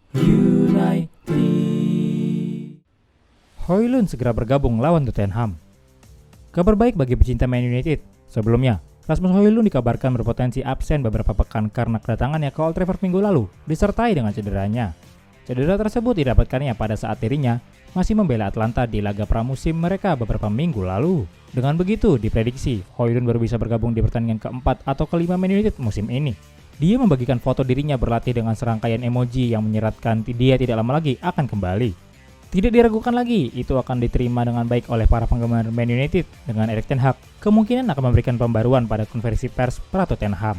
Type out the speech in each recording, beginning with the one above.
United. Højlund segera bergabung lawan Tottenham. Kabar baik bagi pecinta Man United. Sebelumnya, Rasmus Højlund dikabarkan berpotensi absen beberapa pekan karena kedatangannya ke Old Trafford minggu lalu, disertai dengan cederanya. Cedera tersebut didapatkannya pada saat dirinya masih membela Atlanta di laga pramusim mereka beberapa minggu lalu. Dengan begitu, diprediksi Højlund baru bisa bergabung di pertandingan keempat atau kelima Man United musim ini. Dia membagikan foto dirinya berlatih dengan serangkaian emoji yang menyeratkan dia tidak lama lagi akan kembali. Tidak diragukan lagi, itu akan diterima dengan baik oleh para penggemar Man United dengan Erik ten Hag kemungkinan akan memberikan pembaruan pada konferensi pers pra Tottenham.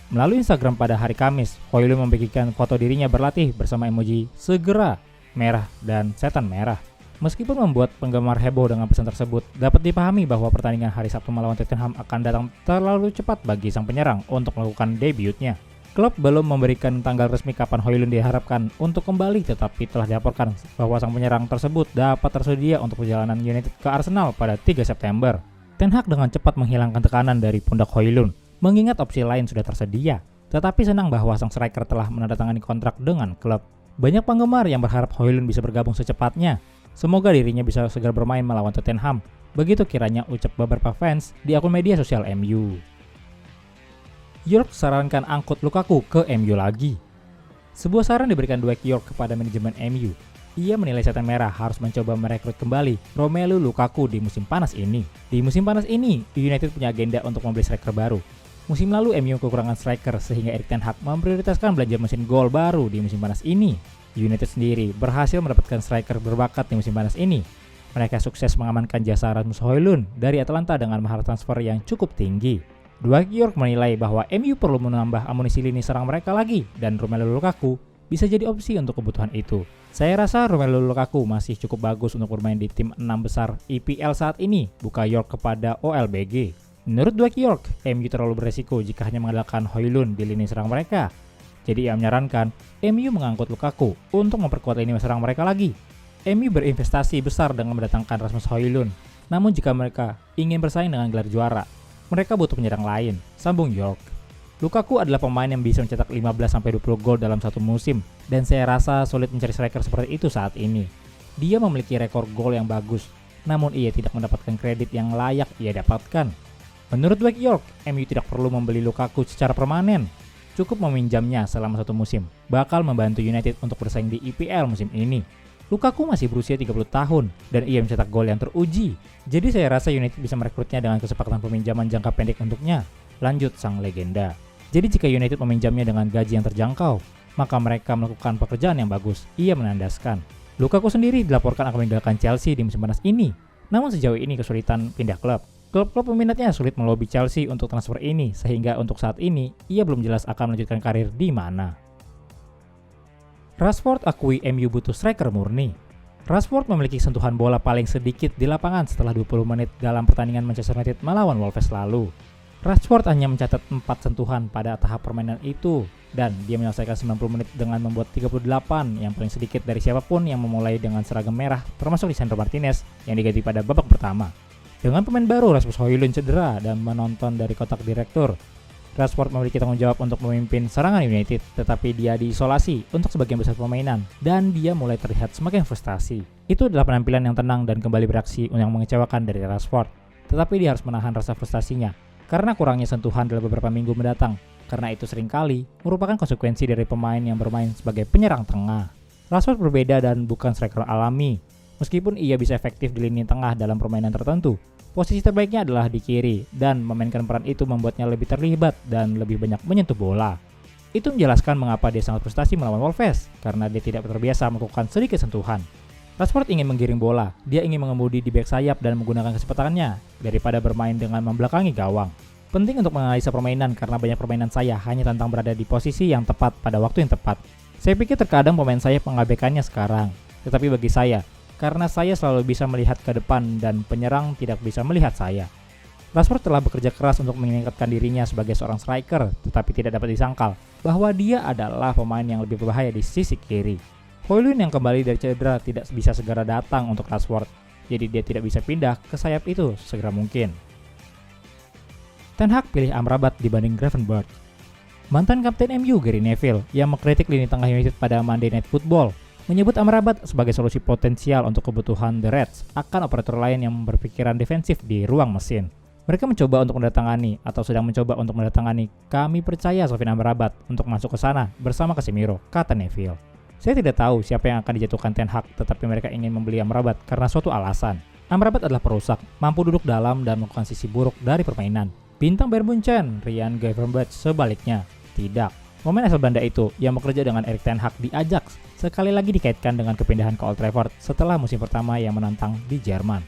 Melalui Instagram pada hari Kamis, Højlund membagikan foto dirinya berlatih bersama emoji segera, merah, dan setan merah. Meskipun membuat penggemar heboh dengan pesan tersebut, dapat dipahami bahwa pertandingan hari Sabtu melawan Tottenham akan datang terlalu cepat bagi sang penyerang untuk melakukan debutnya. Klub belum memberikan tanggal resmi kapan Højlund diharapkan untuk kembali, tetapi telah dilaporkan bahwa sang penyerang tersebut dapat tersedia untuk perjalanan United ke Arsenal pada 3 September. Ten Hag dengan cepat menghilangkan tekanan dari pundak Højlund, mengingat opsi lain sudah tersedia, tetapi senang bahwa sang striker telah menandatangani kontrak dengan klub. Banyak penggemar yang berharap Højlund bisa bergabung secepatnya. Semoga dirinya bisa segera bermain melawan Tottenham. Begitu kiranya ucap beberapa fans di akun media sosial MU. York sarankan angkut Lukaku ke MU lagi. Sebuah saran diberikan Dwight York kepada manajemen MU. Ia menilai setan merah harus mencoba merekrut kembali Romelu Lukaku di musim panas ini. Di musim panas ini, United punya agenda untuk membeli striker baru. Musim lalu MU kekurangan striker sehingga Erik ten Hag memprioritaskan belanja mesin gol baru di musim panas ini. United sendiri berhasil mendapatkan striker berbakat di musim panas ini. Mereka sukses mengamankan jasa Rasmus Højlund dari Atlanta dengan mahar transfer yang cukup tinggi. Dwight York menilai bahwa MU perlu menambah amunisi lini serang mereka lagi dan Romelu Lukaku bisa jadi opsi untuk kebutuhan itu. Saya rasa Romelu Lukaku masih cukup bagus untuk bermain di tim 6 besar EPL saat ini, buka York kepada OLBG. Menurut Dwight York, MU terlalu beresiko jika hanya mengandalkan Højlund di lini serang mereka. Jadi ia menyarankan MU mengangkut Lukaku untuk memperkuat lini serang mereka lagi. MU berinvestasi besar dengan mendatangkan Rasmus Højlund. Namun jika mereka ingin bersaing dengan gelar juara, mereka butuh penyerang lain, sambung York. Lukaku adalah pemain yang bisa mencetak 15-20 gol dalam satu musim, dan saya rasa sulit mencari striker seperti itu saat ini. Dia memiliki rekor gol yang bagus, namun ia tidak mendapatkan kredit yang layak ia dapatkan. Menurut Dwight York, MU tidak perlu membeli Lukaku secara permanen. Cukup meminjamnya selama satu musim, bakal membantu United untuk bersaing di EPL musim ini. Lukaku masih berusia 30 tahun dan ia mencetak gol yang teruji. Jadi saya rasa United bisa merekrutnya dengan kesepakatan peminjaman jangka pendek untuknya. Lanjut sang legenda. Jadi jika United meminjamnya dengan gaji yang terjangkau, maka mereka melakukan pekerjaan yang bagus, ia menandaskan. Lukaku sendiri dilaporkan akan meninggalkan Chelsea di musim panas ini. Namun sejauh ini kesulitan pindah klub. Klub-klub peminatnya sulit melobi Chelsea untuk transfer ini, sehingga untuk saat ini ia belum jelas akan melanjutkan karir di mana. Rashford akui MU butuh striker murni. Rashford memiliki sentuhan bola paling sedikit di lapangan setelah 20 menit dalam pertandingan Manchester United melawan Wolves lalu. Rashford hanya mencatat 4 sentuhan pada tahap permainan itu, dan dia menyelesaikan 90 menit dengan membuat 38 yang paling sedikit dari siapapun yang memulai dengan seragam merah, termasuk Lisandro Martinez yang diganti pada babak pertama. Dengan pemain baru Rasmus Højlund cedera dan menonton dari kotak direktur, Rashford memiliki tanggung jawab untuk memimpin serangan United, tetapi dia diisolasi untuk sebagian besar permainan dan dia mulai terlihat semakin frustasi. Itu adalah penampilan yang tenang dan kembali bereaksi yang mengecewakan dari Rashford, tetapi dia harus menahan rasa frustasinya karena kurangnya sentuhan dalam beberapa minggu mendatang, karena itu seringkali merupakan konsekuensi dari pemain yang bermain sebagai penyerang tengah. Rashford berbeda dan bukan striker alami. Meskipun ia bisa efektif di lini tengah dalam permainan tertentu, posisi terbaiknya adalah di kiri dan memainkan peran itu membuatnya lebih terlibat dan lebih banyak menyentuh bola. Itu menjelaskan mengapa dia sangat frustasi melawan Wolves, karena dia tidak terbiasa melakukan sedikit sentuhan. Rashford ingin menggiring bola, dia ingin mengemudi di bek sayap dan menggunakan kecepatannya daripada bermain dengan membelakangi gawang. Penting untuk menganalisa permainan karena banyak permainan saya hanya tentang berada di posisi yang tepat pada waktu yang tepat. Saya pikir terkadang pemain sayap mengabaikannya sekarang, tetapi bagi saya, karena saya selalu bisa melihat ke depan dan penyerang tidak bisa melihat saya. Rashford telah bekerja keras untuk meningkatkan dirinya sebagai seorang striker, tetapi tidak dapat disangkal bahwa dia adalah pemain yang lebih berbahaya di sisi kiri. Højlund yang kembali dari cedera tidak bisa segera datang untuk Rashford, jadi dia tidak bisa pindah ke sayap itu segera mungkin. Ten Hag pilih Amrabat dibanding Gravenberch. Mantan Kapten MU Gary Neville yang mengkritik lini tengah United pada Monday Night Football menyebut Amrabat sebagai solusi potensial untuk kebutuhan The Reds akan operator lain yang berpikiran defensif di ruang mesin. Mereka mencoba untuk mendatangani atau sedang mencoba untuk mendatangani kami percaya Sofyan Amrabat untuk masuk ke sana bersama Casemiro, kata Neville. Saya tidak tahu siapa yang akan dijatuhkan Ten Hag, tetapi mereka ingin membeli Amrabat karena suatu alasan. Amrabat adalah perusak, mampu duduk dalam dan melakukan sisi buruk dari permainan. Bintang Bayern Munchen, Ryan Gravenberch, sebaliknya tidak. Pemain asal Belanda itu yang bekerja dengan Erik ten Hag di Ajax sekali lagi dikaitkan dengan kepindahan ke Old Trafford setelah musim pertama yang menantang di Jerman.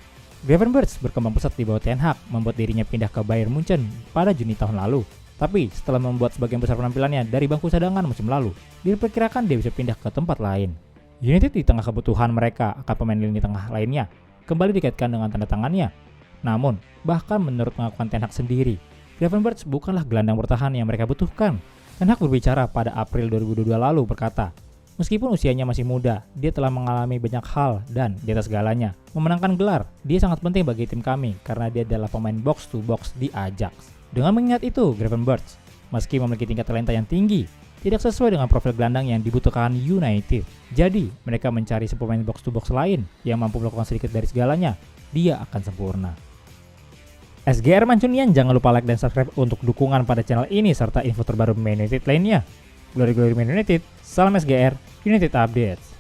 Gravenberch berkembang pesat di bawah Ten Hag, membuat dirinya pindah ke Bayern Munchen pada Juni tahun lalu. Tapi setelah membuat sebagian besar penampilannya dari bangku cadangan musim lalu, diperkirakan dia bisa pindah ke tempat lain. United di tengah kebutuhan mereka akan pemain lini tengah lainnya kembali dikaitkan dengan tanda tangannya. Namun, bahkan menurut pengakuan Ten Hag sendiri, Gravenberch bukanlah gelandang bertahan yang mereka butuhkan. Ten Hag berbicara pada April 2022 lalu berkata, meskipun usianya masih muda, dia telah mengalami banyak hal dan di atas segalanya, memenangkan gelar. Dia sangat penting bagi tim kami karena dia adalah pemain box to box di Ajax. Dengan mengingat itu, Gravenberch, meski memiliki tingkat talenta yang tinggi, tidak sesuai dengan profil gelandang yang dibutuhkan United. Jadi, mereka mencari pemain box to box lain yang mampu melakukan sedikit dari segalanya. Dia akan sempurna. SGR Mancunian, jangan lupa like dan subscribe untuk dukungan pada channel ini serta info terbaru Man United lainnya. Glory Man United, salam SGR, United Updates.